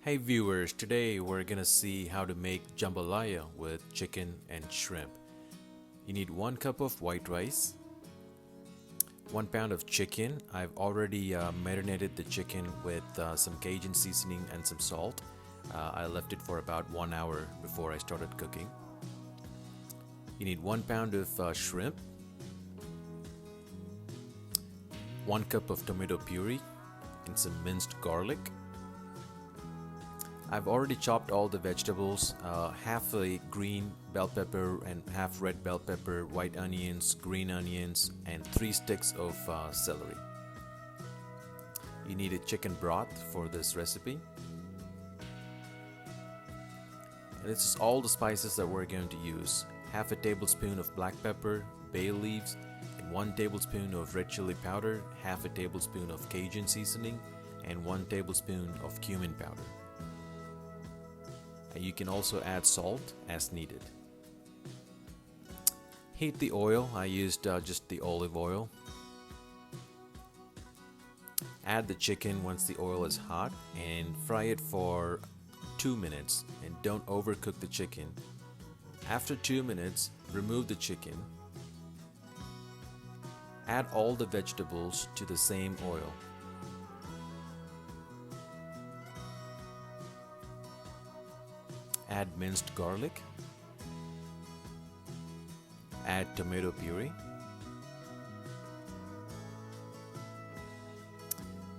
Hey viewers, today we're gonna see how to make jambalaya with chicken and shrimp. You need 1 cup of white rice, 1 pound of chicken. I've already marinated the chicken with some Cajun seasoning and some salt. I left it for about 1 hour before I started cooking. You need 1 pound of shrimp, 1 cup of tomato puree, and some minced garlic. I've already chopped all the vegetables, half a green bell pepper and half red bell pepper, white onions, green onions, and 3 sticks of celery. You need a chicken broth for this recipe. And this is all the spices that we're going to use. Half a tablespoon of black pepper, bay leaves, and 1 tablespoon of red chili powder, half a tablespoon of Cajun seasoning, and 1 tablespoon of cumin powder. And you can also add salt as needed. Heat the oil. I used just the olive oil. Add the chicken once the oil is hot and fry it for 2 minutes, and don't overcook the chicken. After 2 minutes, remove the chicken. Add all the vegetables to the same oil. Add minced garlic. Add tomato puree.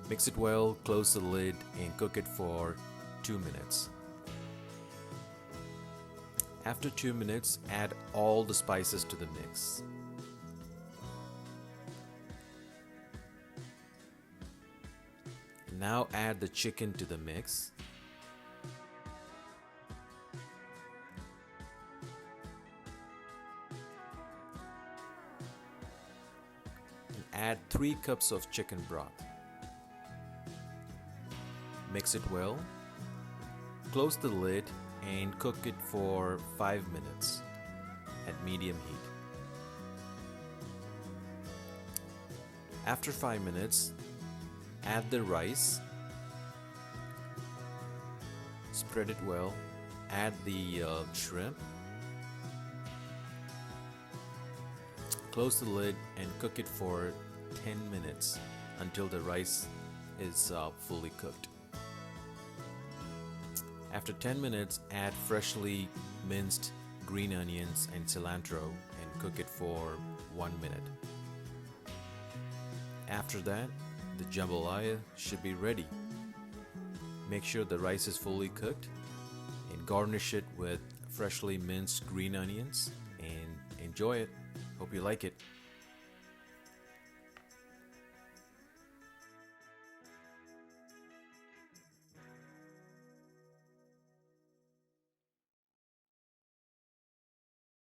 Mix it well, close the lid, and cook it for 2 minutes. After 2 minutes, add all the spices to the mix. Now add the chicken to the mix. Add 3 cups of chicken broth. Mix it well. Close the lid and cook it for 5 minutes at medium heat. After 5 minutes, add the rice. Spread it well. Add the shrimp. Close the lid and cook it for 10 minutes until the rice is fully cooked. After 10 minutes, add freshly minced green onions and cilantro and cook it for 1 minute. After that, the jambalaya should be ready. Make sure the rice is fully cooked and garnish it with freshly minced green onions and enjoy it. Hope you like it.